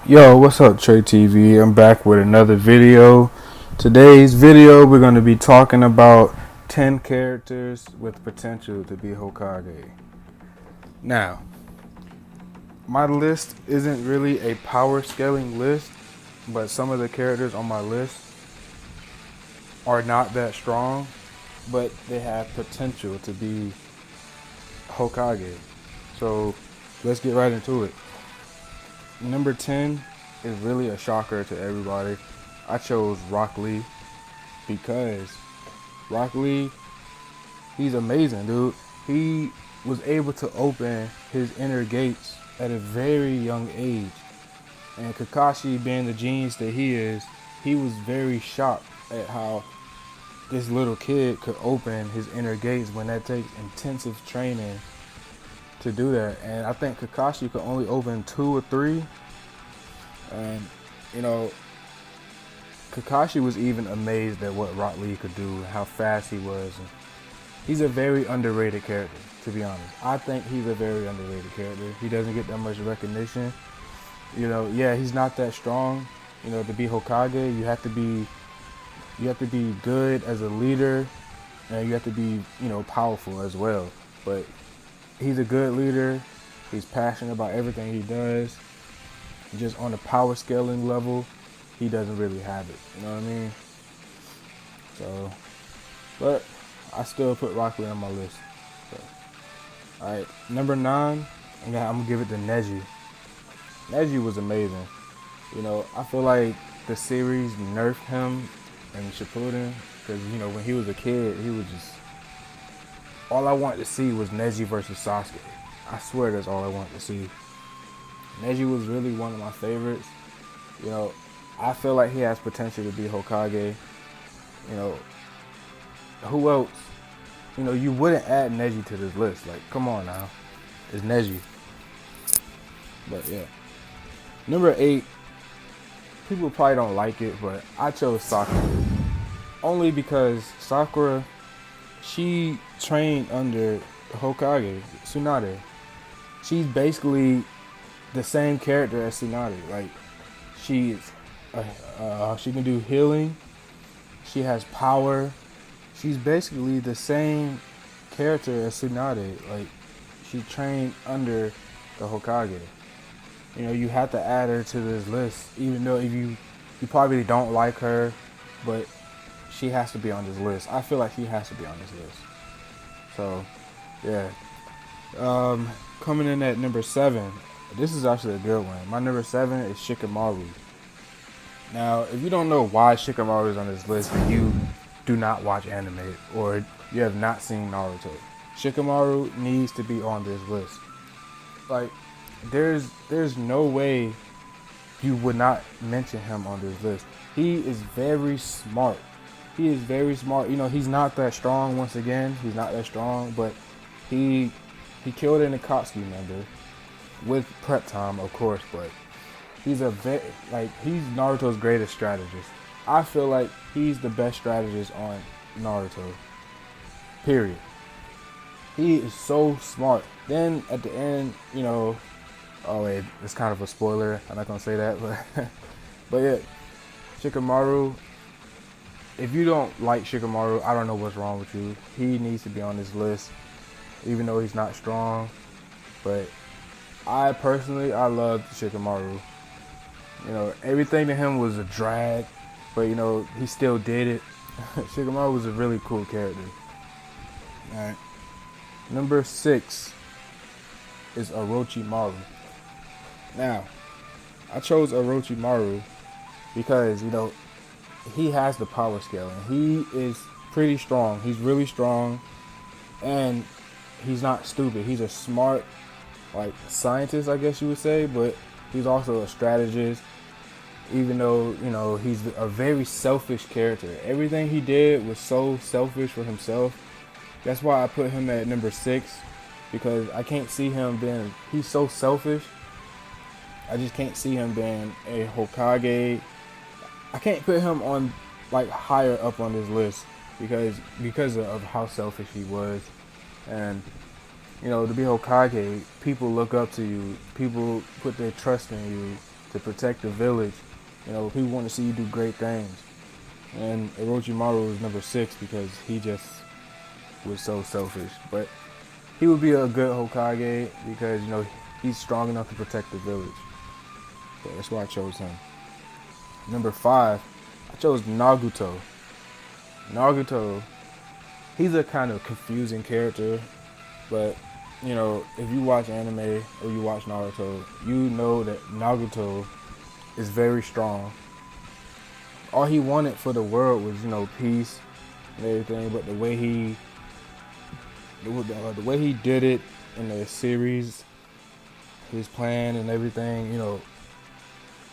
Yo, what's up, Trey TV? I'm back with another video. Today's video, we're going to be talking about 10 characters with potential to be Hokage. Now, my list isn't really a power scaling list, but some of the characters on my list are not that strong, but they have potential to be Hokage. So, let's get right into it. Number 10 is really a shocker to everybody. I chose Rock Lee because Rock Lee, he's amazing, dude. He was able to open his inner gates at a very young age. And Kakashi, being the genius that he is, he was very shocked at how this little kid could open his inner gates when that takes intensive training to do that. And I think Kakashi could only open 2 or 3. And, you know, Kakashi was even amazed at what Rock Lee could do, how fast he was. And he's a very underrated character, to be honest. I think he's a very underrated character. He doesn't get that much recognition. Yeah, he's not that strong. To be Hokage, you have to be good as a leader, and you have to be, powerful as well. But he's a good leader. He's passionate about everything he does. Just on the power scaling level, he doesn't really have it. You know what I mean? So, but I still put Rock Lee on my list. So, all right, number 9, I'm gonna give it to Neji. Neji was amazing. I feel like the series nerfed him and Shippuden because when he was a kid, he was just all I wanted to see was Neji versus Sasuke. I swear that's all I wanted to see. Neji was really one of my favorites. I feel like he has potential to be Hokage. Who else? You wouldn't add Neji to this list. Like, come on now. It's Neji. But yeah. Number 8, people probably don't like it, but I chose Sakura. Only because Sakura, she trained under Hokage, Tsunade. She's basically the same character as Tsunade. Like, she can do healing. She has power. She's basically the same character as Tsunade. Like, she trained under the Hokage. You have to add her to this list, even though if you probably don't like her, but she has to be on this list. I feel like she has to be on this list. So, yeah. Coming in at number 7, this is actually a good one. My number 7 is Shikamaru. Now, if you don't know why Shikamaru is on this list, you do not watch anime or you have not seen Naruto. Shikamaru needs to be on this list. Like, there's no way you would not mention him on this list. He is very smart. He's not that strong. Once again, he's not that strong, but he killed an Akatsuki member with prep time, of course. But he's he's Naruto's greatest strategist. I feel like he's the best strategist on Naruto. Period. He is so smart. Then at the end, oh wait, it's kind of a spoiler. I'm not gonna say that, but yeah, Shikamaru. If you don't like Shikamaru, I don't know what's wrong with you. He needs to be on this list, even though he's not strong. But I loved Shikamaru. Everything to him was a drag, but he still did it. Shikamaru was a really cool character. All right. Number 6 is Orochimaru. Now, I chose Orochimaru because, he has the power scale and he is pretty strong. He's really strong and he's not stupid. He's a smart, scientist, I guess you would say, but he's also a strategist, even though, he's a very selfish character. Everything he did was so selfish for himself. That's why I put him at number 6, because I can't see him he's so selfish. I just can't see him being a Hokage. I can't put him on, higher up on this list because of how selfish he was. And, to be Hokage, people look up to you. People put their trust in you. to protect the village. You know, people want to see you do great things. And Orochimaru was number 6 because he just was so selfish. But he would be a good Hokage because, you know, he's strong enough to protect the village. So that's why I chose him. Number 5, I chose Naruto. Naruto, he's a kind of confusing character, but, you know, if you watch anime or you watch Naruto, you know that Naruto is very strong. All he wanted for the world was, you know, peace and everything, but the way he did it in the series, his plan and everything, you know,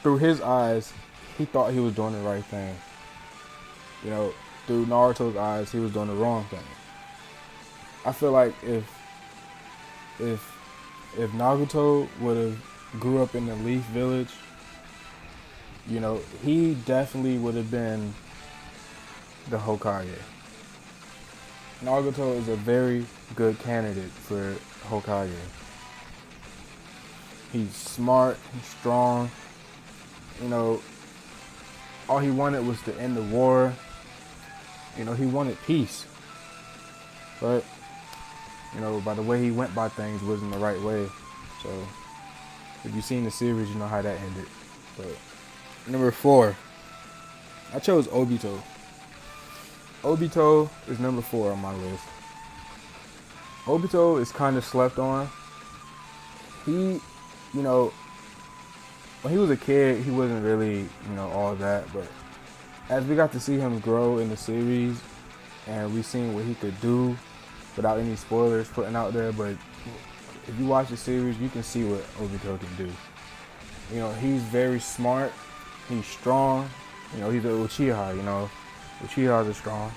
through his eyes, he thought he was doing the right thing. You know, through Naruto's eyes, he was doing the wrong thing. I feel like if Naruto would have grew up in the Leaf Village, you know, he definitely would have been the Hokage. Naruto is a very good candidate for Hokage. He's smart, he's strong. You know, all he wanted was to end the war. You know, he wanted peace. But, you know, by the way he went by things wasn't the right way. So, if you've seen the series, you know how that ended. But, number 4, I chose Obito. Obito is number 4 on my list. Obito is kind of slept on. He, you know, when he was a kid, he wasn't really, you know, all that. But as we got to see him grow in the series, and we seen what he could do, without any spoilers putting out there, but if you watch the series, you can see what Obito can do. You know, he's very smart. He's strong. You know, he's an Uchiha, you know. Uchihas are strong.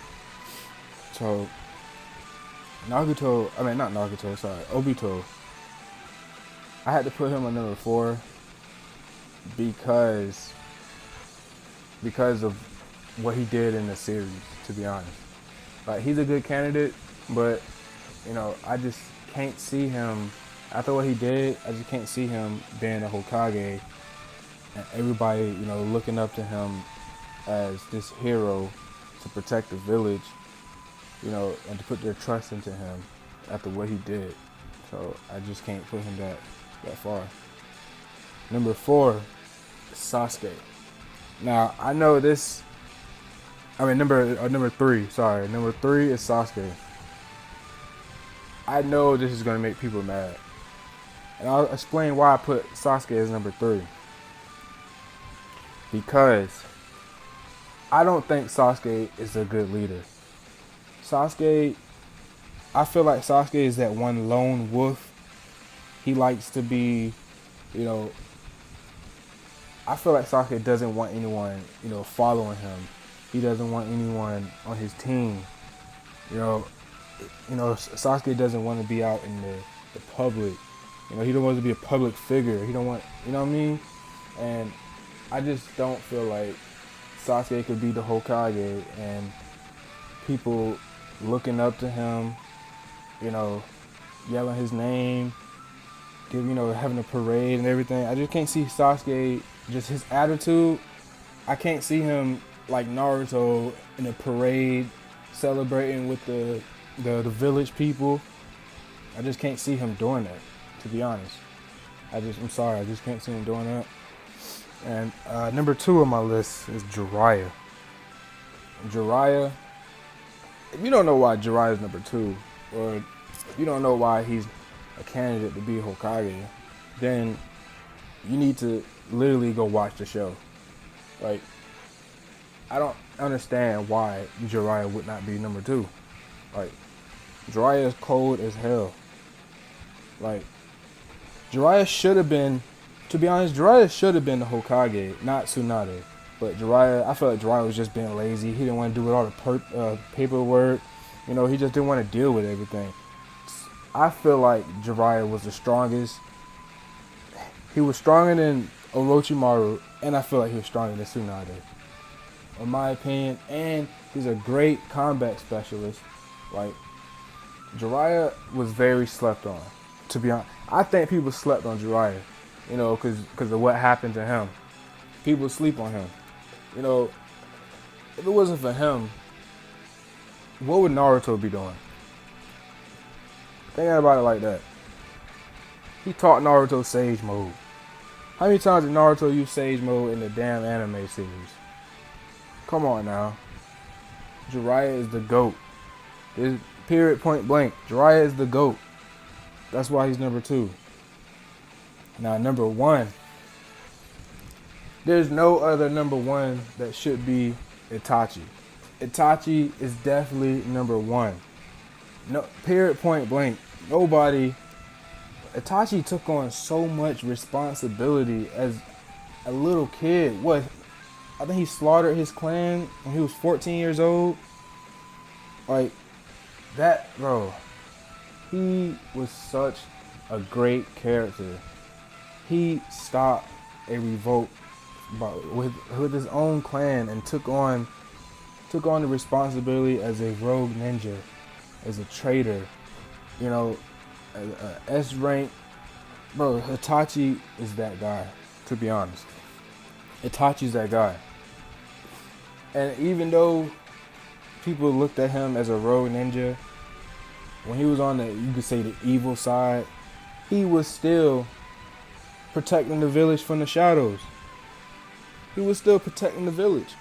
So, Obito, I had to put him on number 4 because of what he did in the series, to be honest. Like, he's a good candidate, but, you know, I just can't see him, after what he did, I just can't see him being a Hokage and everybody, you know, looking up to him as this hero to protect the village, you know, and to put their trust into him after what he did. So I just can't put him that far. Number 4, Sasuke. Now, I know this, number 3, sorry. Number 3 is Sasuke. I know this is going to make people mad. And I'll explain why I put Sasuke as number 3. Because I don't think Sasuke is a good leader. I feel like Sasuke is that one lone wolf. He likes to be, you know, I feel like Sasuke doesn't want anyone, you know, following him. He doesn't want anyone on his team. You know, Sasuke doesn't want to be out in the public. You know, he don't want to be a public figure. He don't want, you know what I mean? And I just don't feel like Sasuke could be the Hokage and people looking up to him, you know, yelling his name, you know, having a parade and everything. I just can't see Sasuke, just his attitude. I can't see him like Naruto in a parade celebrating with the village people. I just can't see him doing that, to be honest. I'm sorry, I just can't see him doing that. And number 2 on my list is Jiraiya. Jiraiya, if you don't know why Jiraiya is number 2, or if you don't know why he's a candidate to be Hokage, then you need to literally go watch the show. Like, I don't understand why Jiraiya would not be number 2. Like, Jiraiya is cold as hell. Like, Jiraiya should have been, to be honest, Jiraiya should have been the Hokage, not Tsunade. But Jiraiya, I feel like Jiraiya was just being lazy. He didn't want to do all the paperwork. You know, he just didn't want to deal with everything. I feel like Jiraiya was the strongest. He was stronger than Orochimaru, and I feel like he was stronger than Tsunade, in my opinion. And he's a great combat specialist. Like, Jiraiya was very slept on, to be honest. I think people slept on Jiraiya. You know, because of what happened to him. People sleep on him. You know, if it wasn't for him, what would Naruto be doing? Think about it like that. He taught Naruto Sage Mode. How many times did Naruto use Sage Mode in the damn anime series? Come on now. Jiraiya is the GOAT. There's period, point blank. Jiraiya is the GOAT. That's why he's number 2. Now, number 1. There's no other number 1 that should be Itachi. Itachi is definitely number 1. No, period, point blank. Nobody. Itachi took on so much responsibility as a little kid. What? I think he slaughtered his clan when he was 14 years old. Like, that, bro. He was such a great character. He stopped a revolt with his own clan and took on the responsibility as a rogue ninja, as a traitor, you know, a S rank. Bro, Itachi is that guy, to be honest. Itachi's that guy. And even though people looked at him as a rogue ninja, when he was on the, you could say, the evil side, he was still protecting the village from the shadows. He was still protecting the village.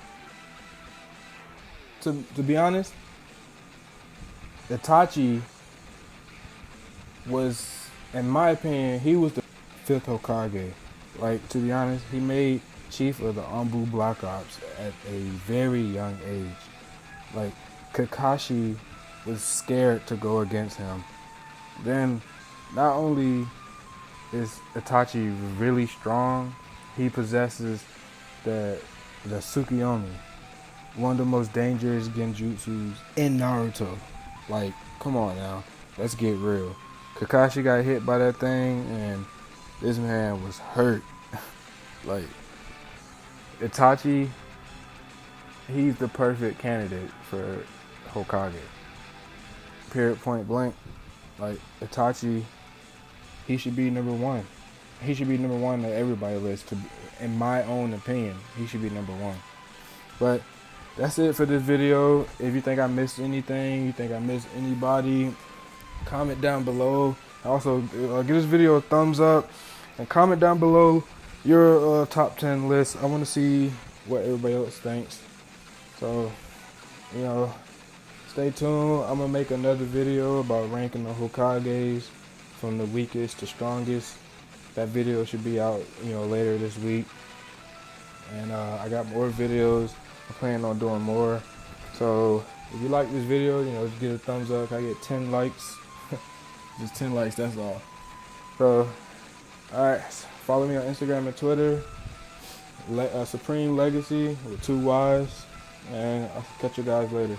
To be honest, Itachi was, in my opinion, he was the 5th Hokage. Like, to be honest, he made chief of the Anbu Black Ops at a very young age. Like, Kakashi was scared to go against him. Then, not only is Itachi really strong, he possesses the Tsukuyomi, one of the most dangerous genjutsus in Naruto. Like, come on now, let's get real. Kakashi got hit by that thing, and this man was hurt. Like, Itachi, he's the perfect candidate for Hokage. Period, point blank. Like, Itachi, he should be number 1. He should be number 1 on everybody's list. In my own opinion, he should be number 1. But that's it for this video. If you think I missed anything, you think I missed anybody, comment down below. Also, give this video a thumbs up and comment down below your top 10 list. I want to see what everybody else thinks. So, you know, stay tuned. I'm going to make another video about ranking the Hokages from the weakest to strongest. That video should be out, you know, later this week. And I got more videos. I'm planning on doing more. So if you like this video, you know, just give it a thumbs up. I get 10 likes. Just 10 likes, that's all. So, alright, follow me on Instagram and Twitter. Supremelegacyy with 2 Y's. And I'll catch you guys later.